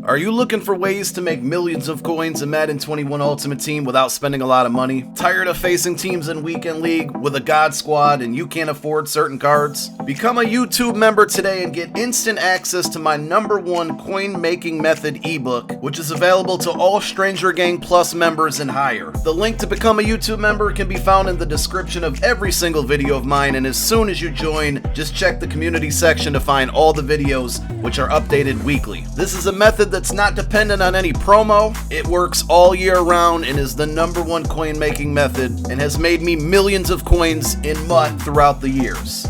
Are you looking for ways to make millions of coins in Madden 21 Ultimate Team without spending a lot of money? Tired of facing teams in Weekend League with a God Squad and you can't afford certain cards? Become a YouTube member today and get instant access to my #1 coin making method ebook, which is available to all Stranger Gang Plus members and higher. The link to become a YouTube member can be found in the description of every single video of mine, and as soon as you join, just check the community section to find all the videos, which are updated weekly. This is a method that's not dependent on any promo. It works all year round and is the #1 coin making method and has made me millions of coins in MUT throughout the years.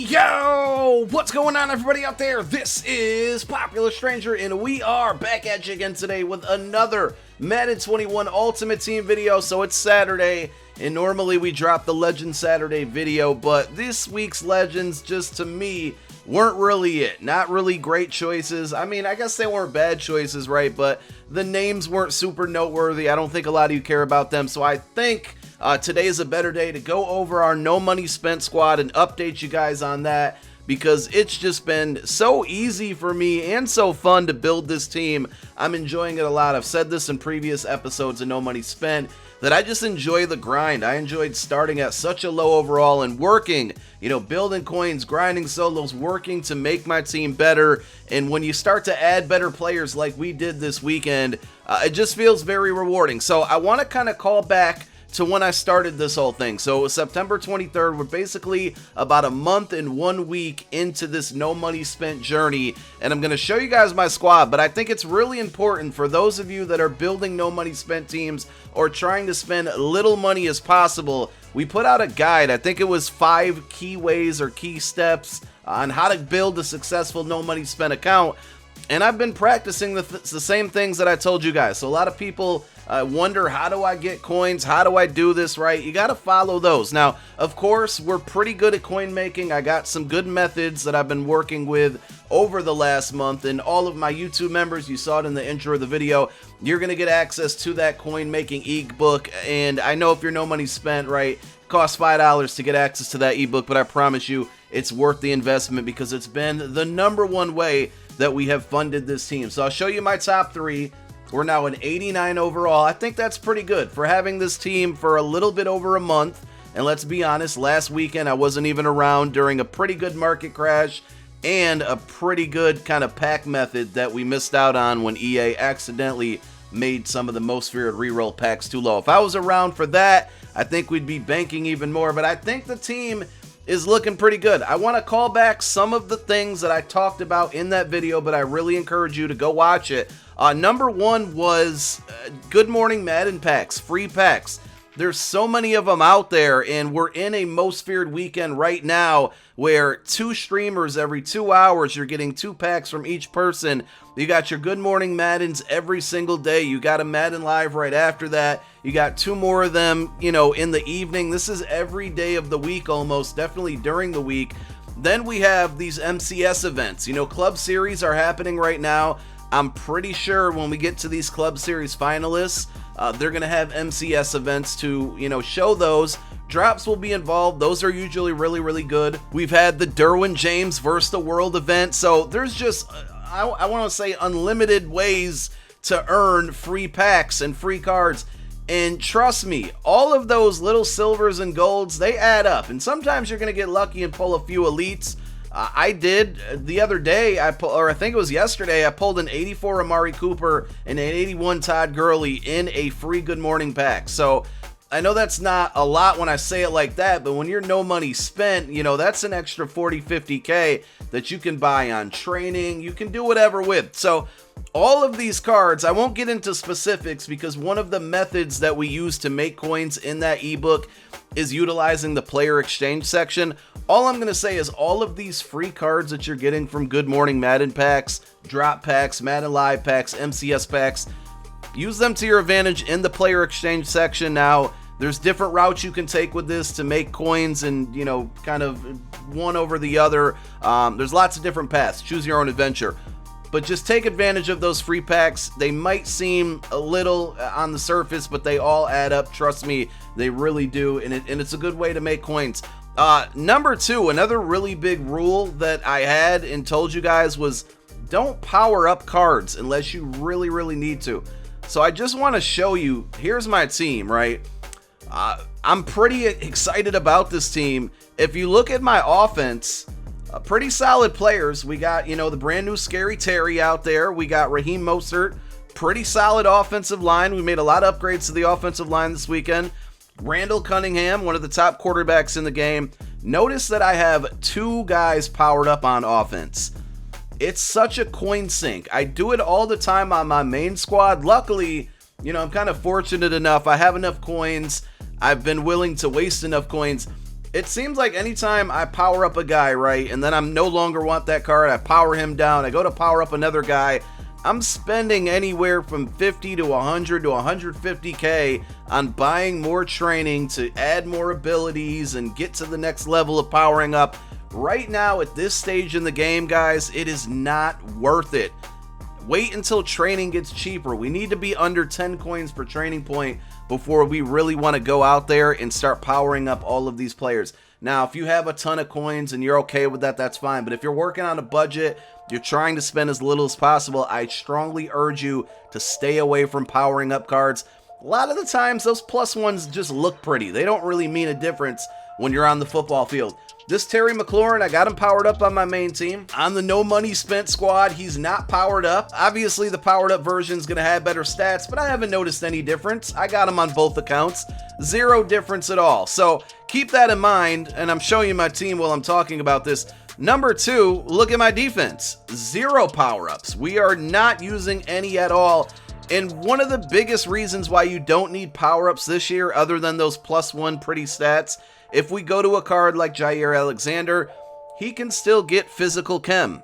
Yo, what's going on, everybody out there? This is Popular Stranger, and we are back at you again today with another Madden 21 Ultimate Team video. So it's Saturday, and normally we drop the Legend Saturday video, but this week's Legends, just to me, weren't really it. Not really great choices. I mean, I guess they weren't bad choices, right? But the names weren't super noteworthy. I don't think a lot of you care about them, so I think today is a better day to go over our no money spent squad and update you guys on that, because it's just been so easy for me and so fun to build this team. I'm enjoying it a lot. I've said this in previous episodes of No Money Spent, that I just enjoy the grind. I enjoyed starting at such a low overall and working, building coins, grinding solos, working to make my team better. And when you start to add better players like we did this weekend, it just feels very rewarding. So I want to kind of call back to when I started this whole thing. So it was September 23rd. We're basically about a month and 1 week into this no money spent journey, and I'm going to show you guys my squad. But I think it's really important for those of you that are building no money spent teams or trying to spend little money as possible. We put out a guide. I think it was 5 key ways or key steps on how to build a successful no money spent account. And I've been practicing the same things that I told you guys. So a lot of people wonder, how do I get coins? How do I do this right? You got to follow those. Now, of course, we're pretty good at coin making. I got some good methods that I've been working with over the last month. And all of my YouTube members, you saw it in the intro of the video, you're going to get access to that coin making ebook. And I know if you're no money spent, right, it costs $5 to get access to that ebook, but I promise you it's worth the investment because it's been the #1 way that we have funded this team. So I'll show you my top 3. We're now an 89 overall. I think that's pretty good for having this team for a little bit over a month. And let's be honest, last weekend I wasn't even around during a pretty good market crash and a pretty good kind of pack method that we missed out on when EA accidentally made some of the most feared reroll packs too low. If I was around for that, I think we'd be banking even more. But I think the team is looking pretty good. I want to call back some of the things that I talked about in that video, but I really encourage you to go watch it. #1 was Good Morning Madden packs, free packs. There's so many of them out there, and we're in a most feared weekend right now where 2 streamers every 2 hours, you're getting 2 packs from each person. You got your Good Morning Maddens every single day. You got a Madden Live right after that. You got 2 more of them, in the evening. This is every day of the week almost, definitely during the week. Then we have these MCS events. Club Series are happening right now. I'm pretty sure when we get to these Club Series finalists, they're going to have MCS events to, show those. Drops will be involved. Those are usually really, really good. We've had the Derwin James versus the World event. So there's just, I want to say, unlimited ways to earn free packs and free cards. And trust me, all of those little silvers and golds, they add up. And sometimes you're going to get lucky and pull a few elites. I did the other day, I think it was yesterday, I pulled an 84 Amari Cooper and an 81 Todd Gurley in a free Good Morning pack. So I know that's not a lot when I say it like that, but when you're no money spent, that's an extra 40, 50K that you can buy on training. You can do whatever with. So all of these cards, I won't get into specifics because one of the methods that we use to make coins in that ebook is utilizing the player exchange section. All I'm going to say is all of these free cards that you're getting from Good Morning Madden packs, drop packs, Madden Live packs, MCS packs, use them to your advantage in the player exchange section. Now, there's different routes you can take with this to make coins and, kind of one over the other. There's lots of different paths. Choose your own adventure. but just take advantage of those free packs. They might seem a little on the surface, but they all add up. Trust me, they really do, and it's a good way to make coins. Number 2, another really big rule that I had and told you guys was don't power up cards unless you really need to. So I just want to show you, here's my team, right? I'm pretty excited about this team. If you look at my offense, pretty solid players. We got, the brand new Scary Terry out there. We got Raheem Mostert, pretty solid offensive line. We made a lot of upgrades to the offensive line this weekend. Randall Cunningham, one of the top quarterbacks in the game. Notice that I have 2 guys powered up on offense. It's such a coin sink. I do it all the time on my main squad. Luckily, I'm kind of fortunate enough. I have enough coins. I've been willing to waste enough coins. It seems like anytime I power up a guy, right, and then I'm no longer want that card, I power him down, I go to power up another guy, I'm spending anywhere from 50 to 100 to 150K on buying more training to add more abilities and get to the next level of powering up. Right now, at this stage in the game, guys, it is not worth it. Wait until training gets cheaper. We need to be under 10 coins per training point before we really want to go out there and start powering up all of these players. Now, if you have a ton of coins and you're okay with that, that's fine. But if you're working on a budget, you're trying to spend as little as possible, I strongly urge you to stay away from powering up cards. A lot of the times, those +1s just look pretty. They don't really mean a difference when you're on the football field. This Terry McLaurin, I got him powered up on my main team. On the no money spent squad, he's not powered up. Obviously, the powered up version is going to have better stats, but I haven't noticed any difference. I got him on both accounts. 0 difference at all. So keep that in mind, and I'm showing you my team while I'm talking about this. Number 2, look at my defense. 0 power-ups. We are not using any at all. And one of the biggest reasons why you don't need power-ups this year, other than those +1 pretty stats, if we go to a card like Jair Alexander, he can still get physical chem.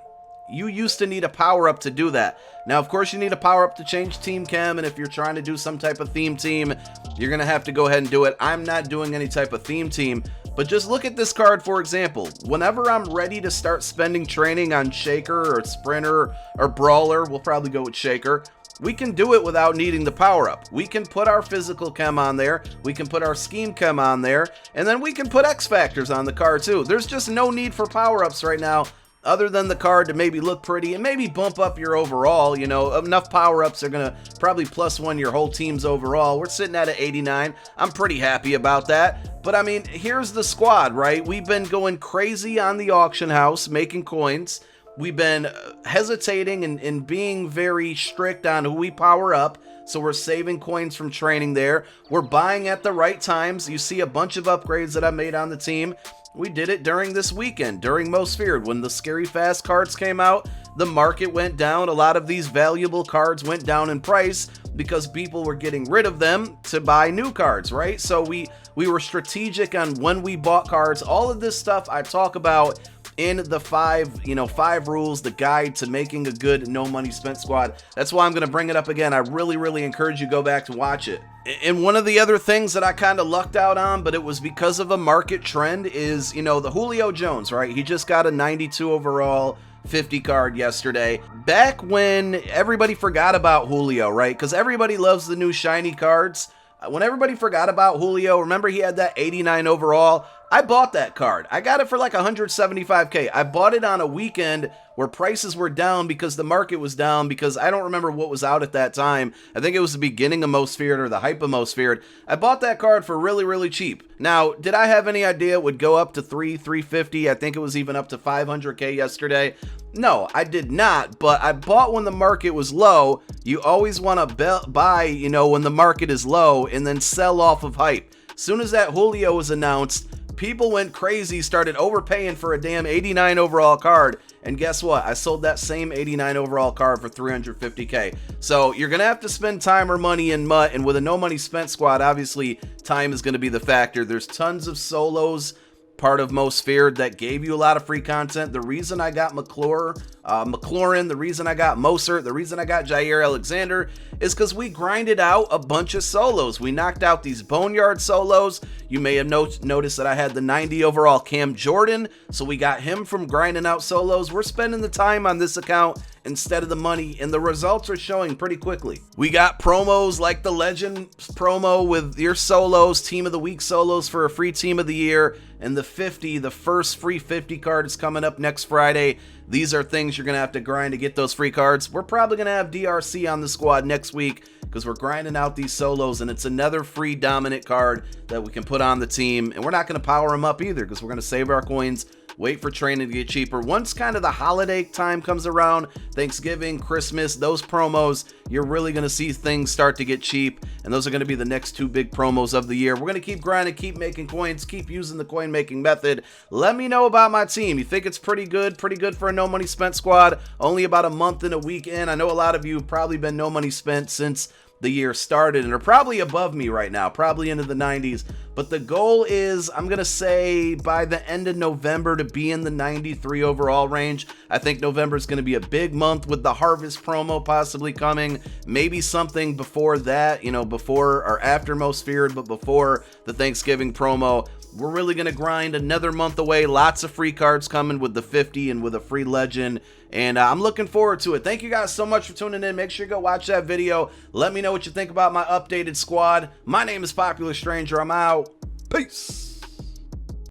You used to need a power-up to do that. Now, of course, you need a power-up to change team chem, and if you're trying to do some type of theme team, you're going to have to go ahead and do it. I'm not doing any type of theme team, but just look at this card, for example. Whenever I'm ready to start spending training on Shaker or Sprinter or Brawler, we'll probably go with Shaker, we can do it without needing the power-up. We can put our physical chem on there, we can put our scheme chem on there, and then we can put X factors on the card too. There's just no need for power-ups right now, other than the card to maybe look pretty and maybe bump up your overall. Enough power-ups are gonna probably +1 your whole team's overall. We're sitting at an 89. I'm pretty happy about that. But I mean, here's the squad, right? We've been going crazy on the auction house, making coins. We've been hesitating and being very strict on who we power up, so we're saving coins from training there. We're buying at the right times. You see a bunch of upgrades that I made on the team. We did it during this weekend, during Most Feared. When the Scary Fast cards came out, the market went down. A lot of these valuable cards went down in price because people were getting rid of them to buy new cards, right? So we were strategic on when we bought cards. All of this stuff I talk about in the 5 rules, the guide to making a good no money spent squad. That's why I'm going to bring it up again. I really encourage you to go back to watch it. And one of the other things that I kind of lucked out on, but it was because of a market trend, is, the Julio Jones, right? He just got a 92 overall 50 card yesterday. Back when everybody forgot about Julio, right? Because everybody loves the new shiny cards. When everybody forgot about Julio, remember he had that 89 overall? I bought that card. I got it for like 175K. I bought it on a weekend where prices were down because the market was down, because I don't remember what was out at that time. I think it was the beginning of Most Feared or the hype of Most Feared. I bought that card for really cheap. Now, did I have any idea it would go up to 350? I think it was even up to 500K yesterday. No, I did not, but I bought when the market was low. You always want to buy, when the market is low, and then sell off of hype. As soon as that Julio was announced, people went crazy, started overpaying for a damn 89 overall card, and guess what? I sold that same 89 overall card for 350K. So you're going to have to spend time or money in MUT, and with a no money spent squad, obviously time is going to be the factor. There's tons of solos, part of Most Feared, that gave you a lot of free content. The reason I got McLaurin, the reason I got Mostert, the reason I got Jair Alexander is because we grinded out a bunch of solos. We knocked out these Boneyard solos. You may have noticed that I had the 90 overall Cam Jordan, so we got him from grinding out solos. We're spending the time on this account instead of the money, and the results are showing pretty quickly. We got promos like the Legend promo with your solos, Team of the Week solos for a free Team of the Year, and the 50, the first free 50 card is coming up next Friday. These are things you're going to have to grind to get those free cards. We're probably going to have DRC on the squad next week because we're grinding out these solos, and it's another free dominant card that we can put on the team. And we're not going to power them up either because we're going to save our coins, wait for training to get cheaper. Once kind of the holiday time comes around, Thanksgiving, Christmas, those promos, you're really going to see things start to get cheap, and those are going to be the next two big promos of the year. We're going to keep grinding, keep making coins, keep using the coin making method. Let me know about my team. You think it's pretty good for a no money spent squad? Only about a month and a week in. I know a lot of you have probably been no money spent since the year started and are probably above me right now, probably into the 90s. But the goal is, I'm going to say by the end of November to be in the 93 overall range. I think November is going to be a big month with the Harvest promo possibly coming. Maybe something before that, you know, before or after Most Feared, but before the Thanksgiving promo. We're really going to grind another month away. Lots of free cards coming with the 50 and with a free legend. And I'm looking forward to it. Thank you guys so much for tuning in. Make sure you go watch that video. Let me know what you think about my updated squad. My name is Popular Stranger. I'm out. Peace.